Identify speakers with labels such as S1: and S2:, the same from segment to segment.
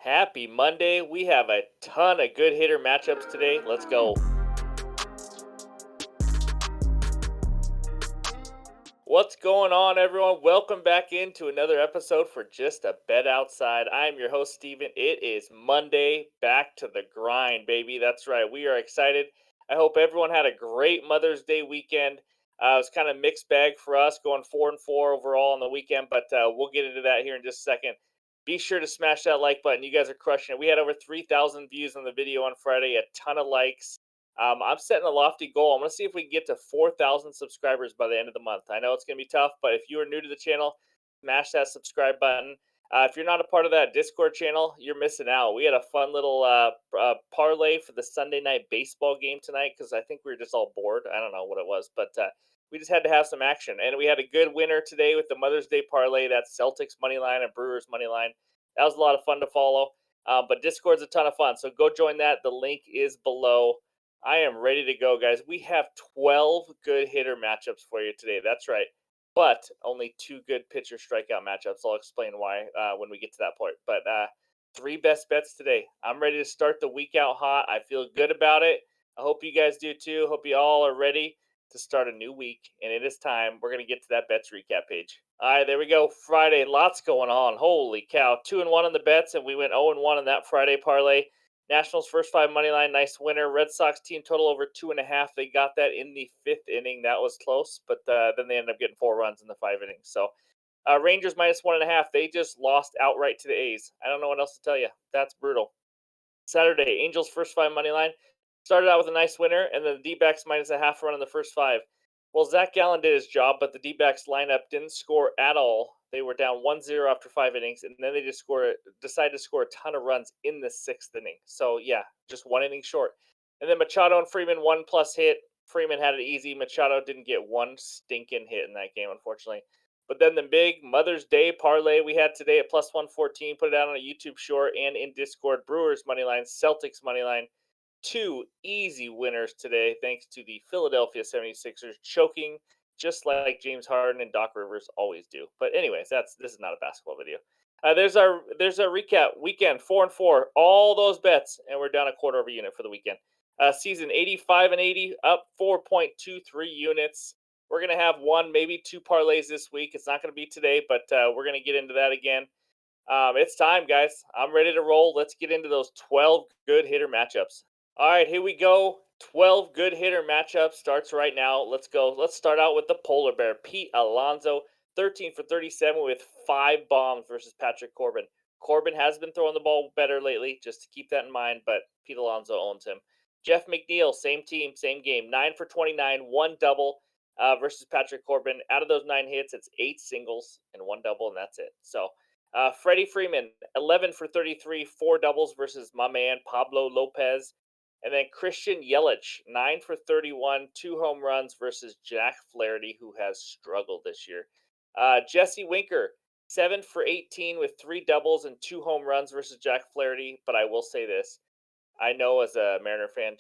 S1: Happy Monday. We have a ton of good hitter matchups today. Let's go. What's going on, everyone? Welcome back into another episode for Just a Bet Outside. I'm your host, Steven. It is Monday. Back to the grind, baby. That's right. We are excited. I hope everyone had a great Mother's Day weekend. It was kind of mixed bag for us, going 4-4 overall on the weekend, but we'll get into that here in just a second. Be sure to smash that like button. You guys are crushing it. We had over 3,000 views on the video on Friday, a ton of likes. I'm setting a lofty goal. I'm going to see if we can get to 4,000 subscribers by the end of the month. I know it's going to be tough, but if you are new to the channel, smash that subscribe button. If you're not a part of that Discord channel, you're missing out. We had a fun little parlay for the Sunday night baseball game tonight because I think we were just all bored. I don't know what it was, but we just had to have some action. And we had a good winner today with the Mother's Day parlay. That's Celtics money line and Brewers money line. That was a lot of fun to follow. But Discord's a ton of fun, so go join that. The link is below. I am ready to go, guys. We have 12 good hitter matchups for you today. That's right. But only two good pitcher strikeout matchups. I'll explain why when we get to that point. But three best bets today. I'm ready to start the week out hot. I feel good about it. I hope you guys do too. Hope you all are ready to start a new week. And it is time. We're going to get to that bets recap page. All right, there we go. Friday. Lots going on. Holy cow. 2-1 on the bets, and we went 0-1 on that Friday parlay. Nationals first five money line, nice winner. Red Sox team total over 2.5. They got that in the fifth inning. That was close, but then they ended up getting 4 runs in the 5 innings. So Rangers minus 1.5. They just lost outright to the A's. I don't know what else to tell you. That's brutal. Saturday, Angels first five money line. Started out with a nice winner, and then the D-backs minus a half run in the first five. Well, Zach Gallen did his job, but the D-backs lineup didn't score at all. They were down 1-0 after 5 innings, and then they just decided to score a ton of runs in the sixth inning. So, yeah, just 1 inning short. And then Machado and Freeman, 1+ hit. Freeman had it easy. Machado didn't get one stinking hit in that game, unfortunately. But then the big Mother's Day parlay we had today at plus 114, put it out on a YouTube short and in Discord. Brewers money line, Celtics money line. Two easy winners today, thanks to the Philadelphia 76ers choking just like James Harden and Doc Rivers always do. But anyways, this is not a basketball video. There's our recap weekend 4-4, all those bets, and we're down a quarter of a unit for the weekend. Season 85 and 80 up 4.23 units. We're gonna have one, maybe two parlays this week. It's not gonna be today, but we're gonna get into that again. It's time, guys. I'm ready to roll. Let's get into those 12 good hitter matchups. All right, here we go. 12 good hitter matchup starts right now. Let's go. Let's start out with the polar bear, Pete Alonso, 13 for 37 with 5 bombs versus Patrick Corbin. Corbin has been throwing the ball better lately, just to keep that in mind, but Pete Alonso owns him. Jeff McNeil, same team, same game, 9 for 29, 1 double versus Patrick Corbin. Out of those 9 hits, it's 8 singles and 1 double, and that's it. So, Freddie Freeman, 11 for 33, 4 doubles versus my man Pablo Lopez. And then Christian Yelich, 9 for 31, 2 home runs versus Jack Flaherty, who has struggled this year. Jesse Winker, 7 for 18 with 3 doubles and 2 home runs versus Jack Flaherty. But I will say this. I know as a Mariner fan,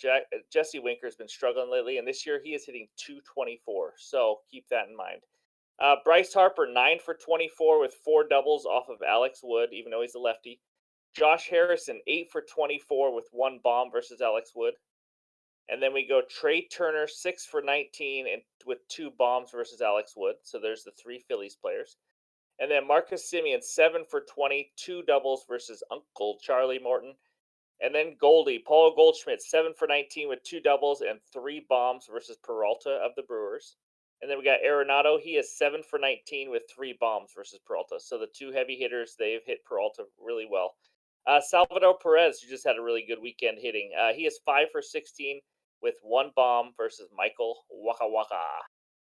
S1: Jesse Winker has been struggling lately, and this year he is hitting 224. So keep that in mind. Bryce Harper, 9 for 24 with 4 doubles off of Alex Wood, even though he's a lefty. Josh Harrison, 8 for 24 with 1 bomb versus Alex Wood. And then we go Trey Turner, 6 for 19 and with 2 bombs versus Alex Wood. So there's the three Phillies players. And then Marcus Semien, 7 for 20, 2 doubles versus Uncle Charlie Morton. And then Goldie, Paul Goldschmidt, 7 for 19 with 2 doubles and 3 bombs versus Peralta of the Brewers. And then we got Arenado. He is 7 for 19 with 3 bombs versus Peralta. So the two heavy hitters, they've hit Peralta really well. Salvador Perez, who just had a really good weekend hitting. He is 5 for 16 with 1 bomb versus Michael Waka Waka.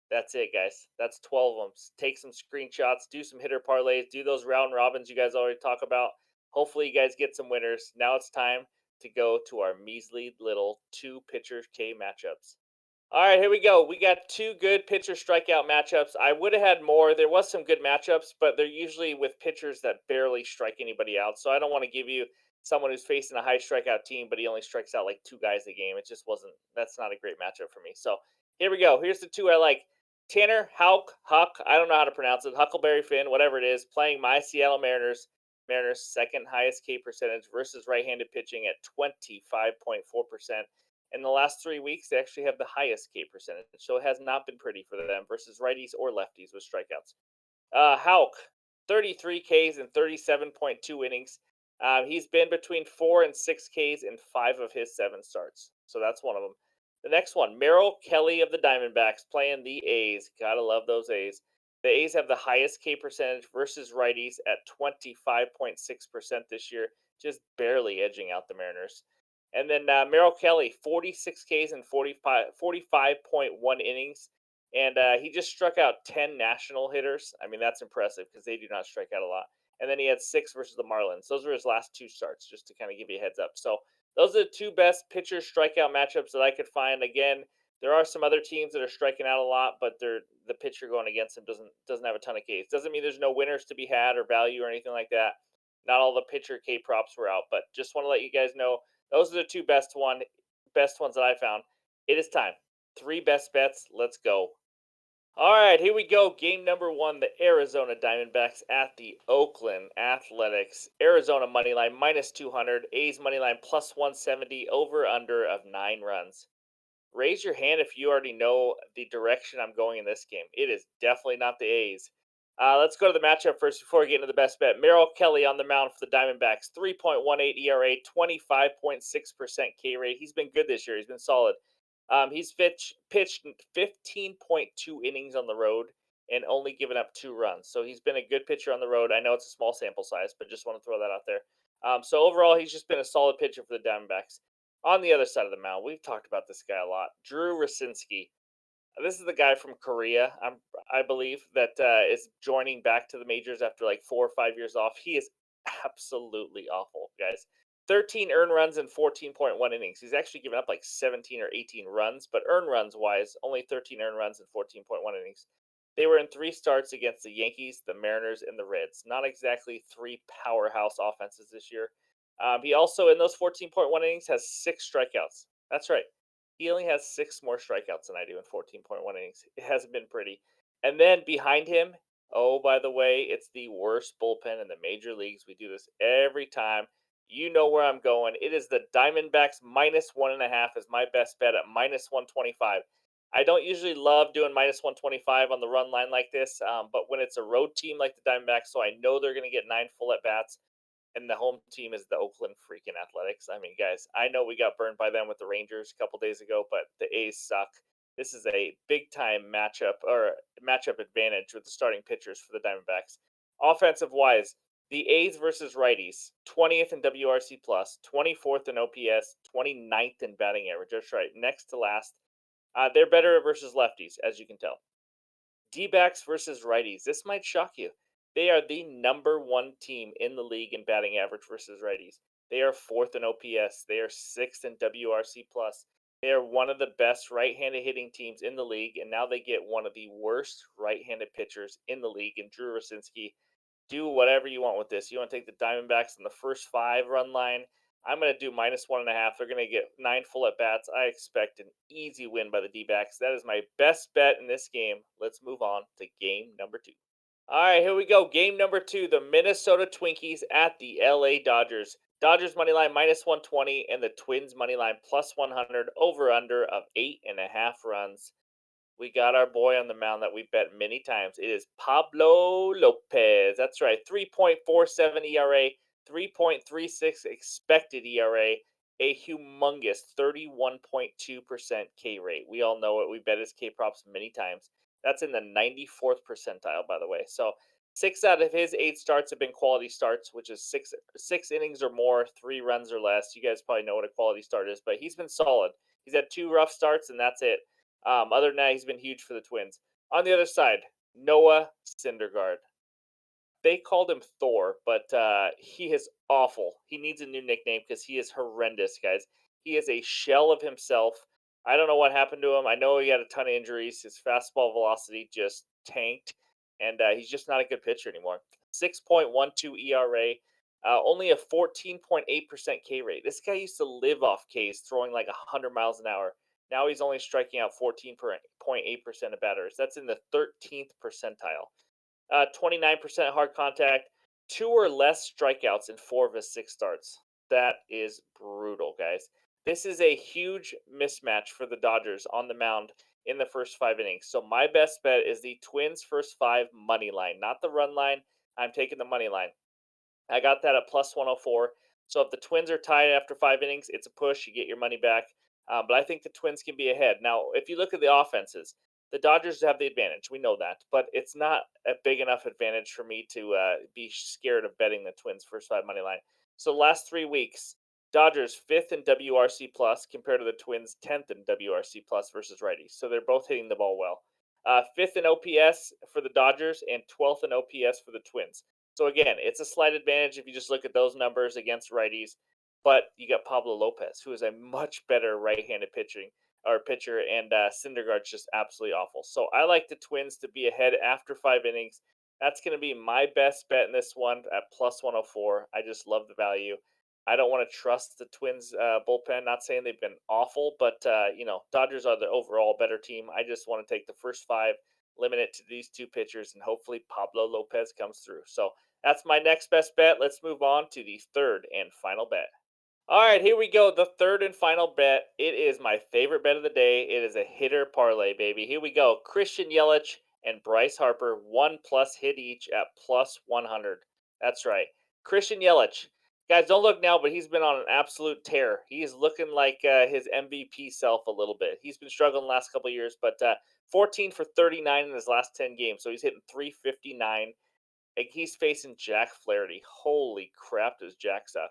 S1: That's it, guys. That's 12 of them. Take some screenshots, do some hitter parlays, do those round robins you guys already talk about. Hopefully, you guys get some winners. Now it's time to go to our measly little two pitcher K matchups. All right, here we go. We got two good pitcher strikeout matchups. I would have had more. There was some good matchups, but they're usually with pitchers that barely strike anybody out. So I don't want to give you someone who's facing a high strikeout team, but he only strikes out like 2 guys a game. It just wasn't. That's not a great matchup for me. So here we go. Here's the two I like. Tanner Huck. I don't know how to pronounce it. Huckleberry Finn, whatever it is, playing my Seattle Mariners. Mariners' second highest K percentage versus right-handed pitching at 25.4%. In the last 3 weeks, they actually have the highest K percentage, so it has not been pretty for them versus righties or lefties with strikeouts. Hauk, 33 Ks and 37.2 innings. He's been between 4 and 6 Ks in 5 of his 7 starts. So that's one of them. The next one, Merrill Kelly of the Diamondbacks playing the A's. Gotta love those A's. The A's have the highest K percentage versus righties at 25.6% this year, just barely edging out the Mariners. And then Merrill Kelly, 46 Ks and 45.1 innings. And he just struck out 10 national hitters. I mean, that's impressive because they do not strike out a lot. And then he had 6 versus the Marlins. Those were his last 2 starts, just to kind of give you a heads up. So those are the two best pitcher strikeout matchups that I could find. Again, there are some other teams that are striking out a lot, but the pitcher going against them doesn't have a ton of Ks. Doesn't mean there's no winners to be had or value or anything like that. Not all the pitcher K props were out, but just want to let you guys know those are the two best ones that I found. It is time. 3 best bets. Let's go. All right, here we go. Game number one, the Arizona Diamondbacks at the Oakland Athletics. Arizona money line minus 200, A's money line plus 170, over under of 9 runs. Raise your hand if you already know the direction I'm going in this game. It is definitely not the A's. Let's go to the matchup first before we get into the best bet. Merrill Kelly on the mound for the Diamondbacks, 3.18 ERA, 25.6% K rate. He's been good this year. He's been solid. He's pitched 15.2 innings on the road and only given up 2 runs. So he's been a good pitcher on the road. I know it's a small sample size, but just want to throw that out there. So overall, he's just been a solid pitcher for the Diamondbacks. On the other side of the mound, we've talked about this guy a lot. Drew Rosinski. This is the guy from Korea, I believe, that is joining back to the majors after like 4 or 5 years off. He is absolutely awful, guys. 13 earned runs and 14.1 innings. He's actually given up like 17 or 18 runs, but earned runs wise, only 13 earned runs and 14.1 innings. They were in 3 starts against the Yankees, the Mariners, and the Reds. Not exactly 3 powerhouse offenses this year. He also, in those 14.1 innings, has 6 strikeouts. That's right. He only has 6 more strikeouts than I do in 14.1 innings. It hasn't been pretty. And then behind him, oh, by the way, it's the worst bullpen in the major leagues. We do this every time. You know where I'm going. It is the Diamondbacks minus 1.5 is my best bet at minus 125. I don't usually love doing minus 125 on the run line like this, but when it's a road team like the Diamondbacks, so I know they're going to get 9 full at bats, and the home team is the Oakland freaking Athletics. I mean, guys, I know we got burned by them with the Rangers a couple days ago, but the A's suck. This is a big time matchup or matchup advantage with the starting pitchers for the Diamondbacks. Offensive wise, the A's versus righties, 20th in WRC plus, 24th in OPS, 29th in batting average. That's right, next to last. They're better versus lefties, as you can tell. D-backs versus righties. This might shock you. They are the number one team in the league in batting average versus righties. They are fourth in OPS. They are sixth in WRC plus. They are one of the best right-handed hitting teams in the league, and now they get one of the worst right-handed pitchers in the league in Drew Rosinski. Do whatever you want with this. You want to take the Diamondbacks in the first 5 run line. I'm going to do minus 1.5. They're going to get 9 full at bats. I expect an easy win by the D backs. That is my best bet in this game. Let's move on to game number 2. All right, here we go. Game number 2, the Minnesota Twinkies at the LA Dodgers. Dodgers money line minus 120 and the Twins money line plus 100, over under of 8.5 runs. We got our boy on the mound that we bet many times. It is Pablo Lopez. That's right. 3.47 ERA, 3.36 expected ERA, a humongous 31.2% K rate. We all know it. We bet his K props many times. That's in the 94th percentile, by the way. So 6 out of his 8 starts have been quality starts, which is six innings or more, 3 runs or less. You guys probably know what a quality start is, but he's been solid. He's had 2 rough starts, and that's it. Other than that, he's been huge for the Twins. On the other side, Noah Syndergaard. They called him Thor, but he is awful. He needs a new nickname because he is horrendous, guys. He is a shell of himself. I don't know what happened to him. I know he had a ton of injuries. His fastball velocity just tanked, and he's just not a good pitcher anymore. 6.12 ERA, only a 14.8% K rate. This guy used to live off Ks, throwing like 100 miles an hour. Now he's only striking out 14.8% of batters. That's in the 13th percentile. 29% hard contact. two or less strikeouts in four of his six starts. That is brutal, guys. This is a huge mismatch for the Dodgers on the mound in the first five innings. So my best bet is the Twins first five money line, not the run line. I'm taking the money line. I got that at plus 104. So if the Twins are tied after five innings, it's a push. You get your money back. But I think the Twins can be ahead. Now, if you look at the offenses, the Dodgers have the advantage. We know that. But it's not a big enough advantage for me to be scared of betting the Twins first five money line. So last 3 weeks, Dodgers fifth in WRC plus compared to the Twins 10th in WRC plus versus righties. So they're both hitting the ball well. Fifth in OPS for the Dodgers and 12th in OPS for the Twins. So again, it's a slight advantage if you just look at those numbers against righties. But you got Pablo Lopez, who is a much better right-handed pitcher, and Syndergaard's just absolutely awful. So I like the Twins to be ahead after five innings. That's going to be my best bet in this one at plus 104. I just love the value. I don't want to trust the Twins bullpen. Not saying they've been awful, but Dodgers are the overall better team. I just want to take the first five, limit it to these two pitchers, and hopefully Pablo Lopez comes through. So that's my next best bet. Let's move on to the third and final bet. All right, here we go. The third and final bet. It is my favorite bet of the day. It is a hitter parlay, baby. Here we go. Christian Yelich and Bryce Harper, one plus hit each at plus 100. That's right. Christian Yelich. Guys, don't look now, but he's been on an absolute tear. He is looking like his MVP self a little bit. He's been struggling the last couple of years, but 14 for 39 in his last 10 games. So he's hitting 359. And he's facing Jack Flaherty. Holy crap, does Jack suck?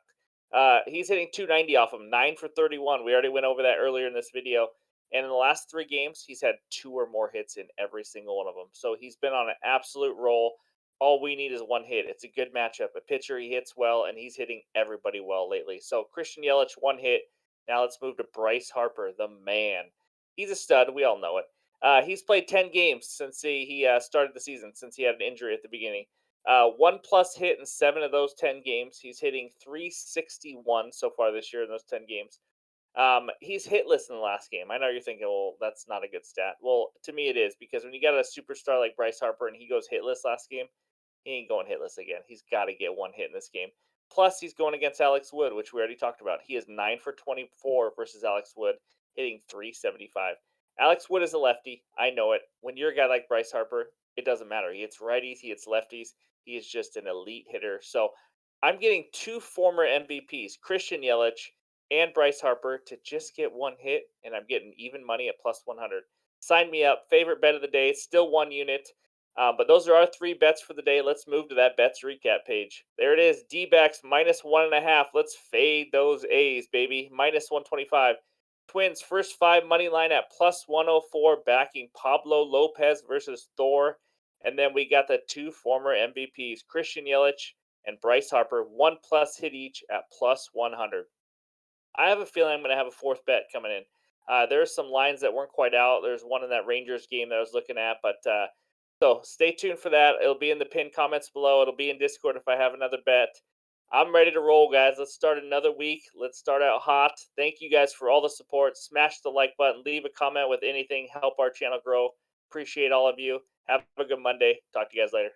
S1: He's hitting 290 off him, 9 for 31. We already went over that earlier in this video. And in the last 3 games, he's had two or more hits in every single one of them. So he's been on an absolute roll. All we need is one hit. It's a good matchup. A pitcher he hits well, and he's hitting everybody well lately. So Christian Yelich, one hit. Now let's move to Bryce Harper, the man. He's a stud. We all know it. He's played 10 games since he started the season, since he had an injury at the beginning. One plus hit in seven of those 10 games. He's hitting 361 so far this year in those 10 games. He's hitless in the last game. I know you're thinking, well, that's not a good stat. Well, to me, it is because when you got a superstar like Bryce Harper and he goes hitless last game, he ain't going hitless again. He's got to get one hit in this game. Plus, he's going against Alex Wood, which we already talked about. He is 9 for 24 versus Alex Wood, hitting 375. Alex Wood is a lefty. I know it. When you're a guy like Bryce Harper, it doesn't matter. He hits righties, he hits lefties. He is just an elite hitter. So I'm getting two former MVPs, Christian Yelich and Bryce Harper, to just get one hit, and I'm getting even money at plus 100. Sign me up. Favorite bet of the day, still one unit. But those are our three bets for the day. Let's move to that bets recap page. There it is. D-backs minus 1.5. Let's fade those A's, baby. Minus 125. Twins first five money line at plus 104, backing Pablo Lopez versus Thor. And then we got the two former MVPs, Christian Yelich and Bryce Harper, one plus hit each at plus 100. I have a feeling I'm going to have a fourth bet coming in. There's some lines that weren't quite out. There's one in that Rangers game that I was looking at, but so stay tuned for that. It'll be in the pinned comments below. It'll be in Discord if I have another bet. I'm ready to roll, guys. Let's start another week. Let's start out hot. Thank you guys for all the support. Smash the like button. Leave a comment with anything. Help our channel grow. Appreciate all of you. Have a good Monday. Talk to you guys later.